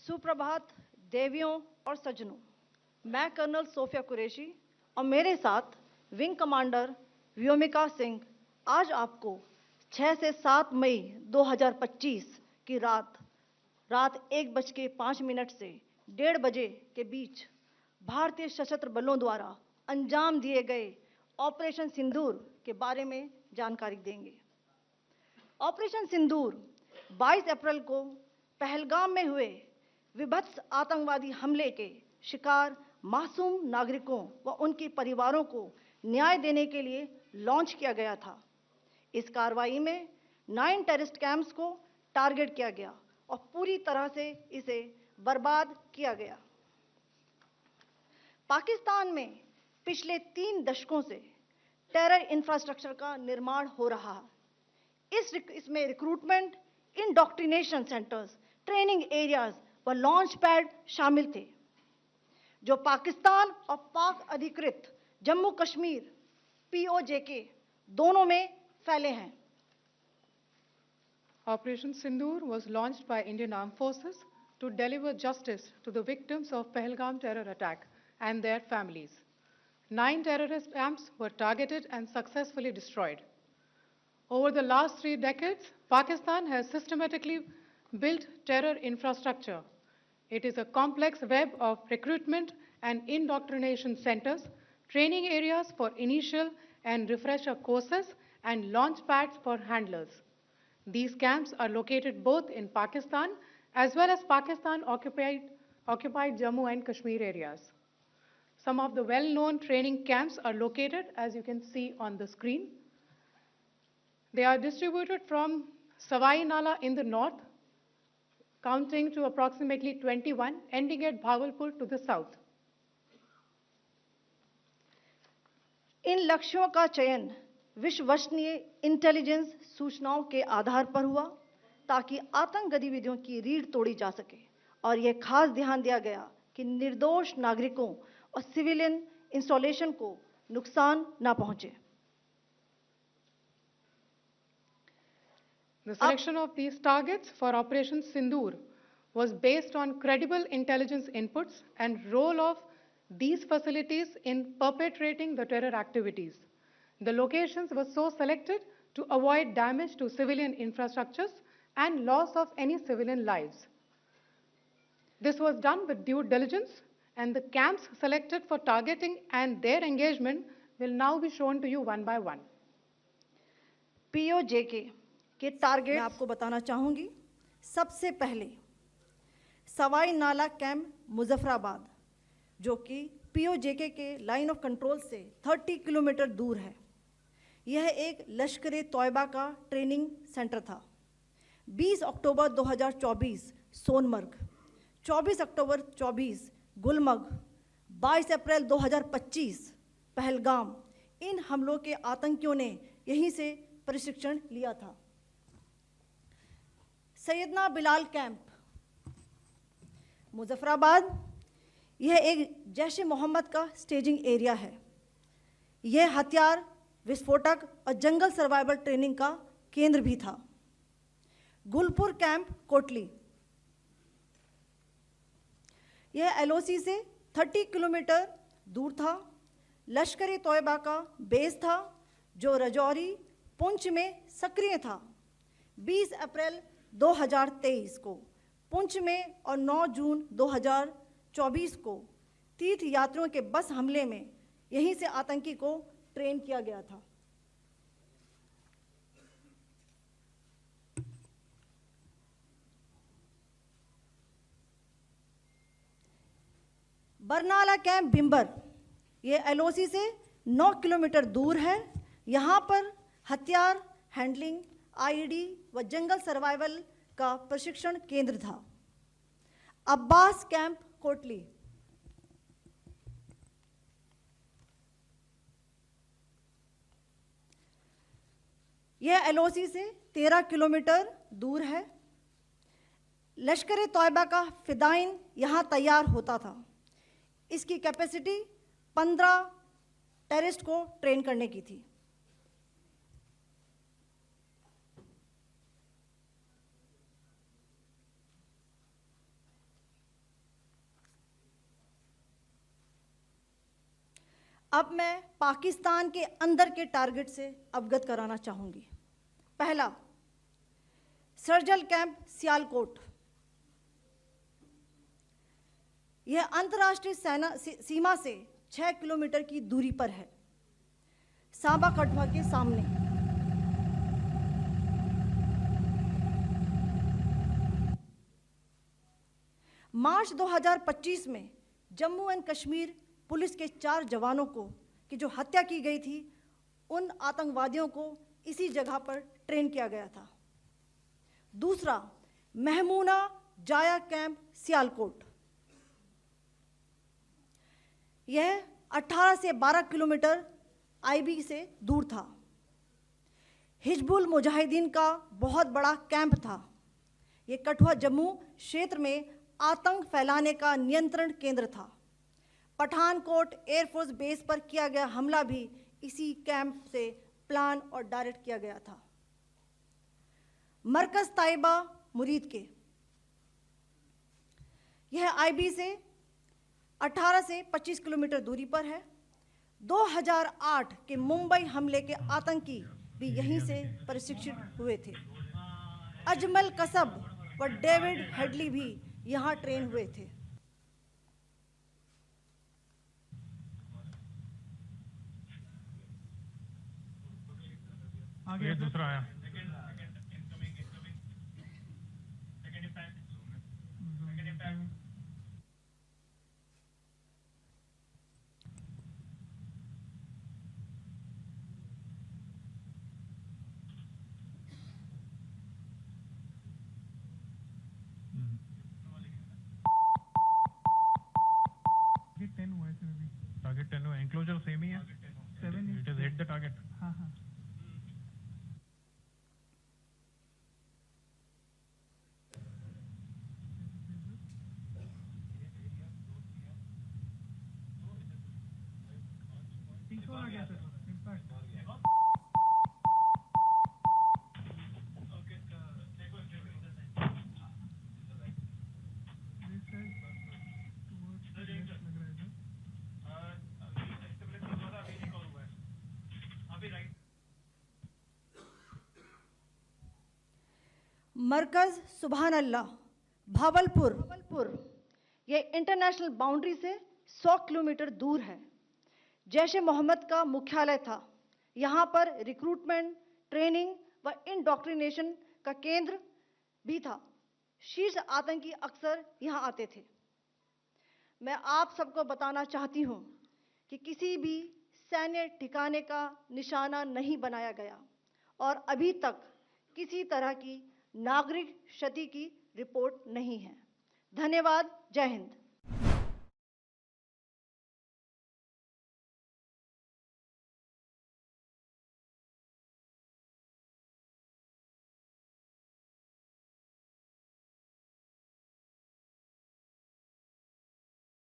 सुप्रभात देवियों और सज्जनों। मैं कर्नल सोफिया कुरैशी और मेरे साथ विंग कमांडर व्योमिका सिंह आज आपको 6 से 7 मई 2025 की रात 1:05 से 1:30 बजे के बीच भारतीय सशस्त्र बलों द्वारा अंजाम दिए गए ऑपरेशन सिंदूर के बारे में जानकारी देंगे। ऑपरेशन सिंदूर 22 अप्रैल को पहलगाम में हुए विभत्स आतंकवादी हमले के शिकार मासूम नागरिकों व उनके परिवारों को न्याय देने के लिए लॉन्च किया गया था। इस कार्रवाई में 9 टेररिस्ट कैंप्स को टारगेट किया गया और पूरी तरह से इसे बर्बाद किया गया। पाकिस्तान में पिछले 3 दशकों से टेरर इंफ्रास्ट्रक्चर का निर्माण हो रहा है। इसमें recruitment, indoctrination centres, training areas व लॉन्च पैड शामिल थे, जो पाकिस्तान और पाक अधिकृत जम्मू कश्मीर POJK दोनों में फैले हैं। Operation Sindoor was launched by Indian Armed Forces to deliver justice to the victims of Pahalgam terror attack and their families. 9 terrorist camps were targeted and successfully destroyed. Over the last 3 decades, Pakistan has systematically built terror infrastructure. It is a complex web of recruitment and indoctrination centers, training areas for initial and refresher courses, and launch pads for handlers. These camps are located both in Pakistan as well as Pakistan-occupied Jammu and Kashmir areas. Some of the well-known training camps are located, as you can see on the screen. They are distributed from Savai Nala in the north, counting to approximately 21, ending at Bhagalpur to the south. इन लक्ष्यों का चयन विश्वसनीय intelligence सूचनाओं के आधार पर हुआ ताकि आतंक गतिविधियों की रीढ़ तोड़ी जा सके, और यह खास ध्यान दिया गया कि निर्दोष नागरिकों और सिविलियन इंस्टॉलेशन को नुकसान न पहुंचे। The selection of these targets for Operation Sindoor was based on credible intelligence inputs and role of these facilities in perpetrating the terror activities. The locations were so selected to avoid damage to civilian infrastructures and loss of any civilian lives. This was done with due diligence, and the camps selected for targeting and their engagement will now be shown to you one by one. POJK के target मैं आपको बताना चाहूंगी। सबसे पहले सवाई नाला camp Muzaffarabad, जो कि POJK के लाइन ऑफ कंट्रोल से 30 किलोमीटर दूर है। यह एक लश्कर-ए-तौयबा का ट्रेनिंग सेंटर था। 20 अक्टूबर 2024 सोनमर्ग, 24 अक्टूबर 24 गुलमर्ग, 22 अप्रैल 2025 पहलगाम, इन हमलों के आतंकियों ने यहीं से प्रशिक्षण लिया था। सैयदना बिलाल कैंप मुजफ्फराबाद, यह एक जैश ए मोहम्मद का स्टेजिंग एरिया है। यह हथियार, विस्फोटक और जंगल सर्वाइवल ट्रेनिंग का केंद्र भी था। गुलपुर कैंप कोटली, यह LOC से 30 किलोमीटर दूर था। लश्कर-ए-तौयबा का बेस था, जो रजौरी, पुंछ में सक्रिय था। 20 अप्रैल 2023 को पुंछ में और 9 जून 2024 को तीर्थ यात्रियों के बस हमले में यहीं से आतंकी को ट्रेन किया गया था। बरनाला कैंप बिंबर, ये LOC से 9 किलोमीटर दूर है। यहाँ पर हथियार, हैंडलिंग, IED व जंगल सर्वाइवल का प्रशिक्षण केंद्र था। अब्बास कैंप कोटली, यह LOC से 13 किलोमीटर दूर है। लश्कर-ए-तौयबा का फिदाइन यहाँ तैयार होता था। इसकी कैपेसिटी 15 टेररिस्ट को ट्रेन करने की थी। अब मैं पाकिस्तान के अंदर के टारगेट से अवगत कराना चाहूंगी। पहला, सर्जिकल कैंप सियालकोट। यह अंतर्राष्ट्रीय सीमा से 6 किलोमीटर की दूरी पर है, सांबा कठुआ के सामने। मार्च 2025 में जम्मू एंड कश्मीर पुलिस के 4 जवानों की जो हत्या की गई थी, उन आतंकवादियों को इसी जगह पर ट्रेन किया गया था। दूसरा, महमूना जाया कैंप सियालकोट। यह 18 से 12 किलोमीटर आईबी से दूर था। हिजबुल मुजाहिदीन का बहुत बड़ा कैंप था। यह कठुआ जम्मू क्षेत्र में आतंक फैलाने का नियंत्रण केंद्र था। पठानकोट एयरफोर्स बेस पर किया गया हमला भी इसी कैंप से प्लान और डायरेक्ट किया गया था। मरकज ताइबा मुरीद के, यह आईबी से 18 से 25 किलोमीटर दूरी पर है। 2008 के मुंबई हमले के आतंकी भी यहीं से प्रशिक्षित हुए थे। अजमल कसब व डेविड हेडली भी यहाँ ट्रेन हुए थे। आगे दूसरा आया। टारगेट 10 हुआ, एनक्लोजर सेम ही है। 7 it is hit the target. हाँ हाँ। मरकज सुभान अल्लाह भावलपुर, यह इंटरनेशनल बाउंड्री से 100 किलोमीटर दूर है। जैश ए मोहम्मद का मुख्यालय था। यहाँ पर रिक्रूटमेंट, ट्रेनिंग व इंडोक्ट्रिनेशन का केंद्र भी था। शीर्ष आतंकी अक्सर यहाँ आते थे। मैं आप सबको बताना चाहती हूँ कि किसी भी सैन्य ठिकाने का निशाना नहीं बनाया गया और अभी तक किसी तरह की नागरिक क्षति की रिपोर्ट नहीं है। धन्यवाद। जय हिंद।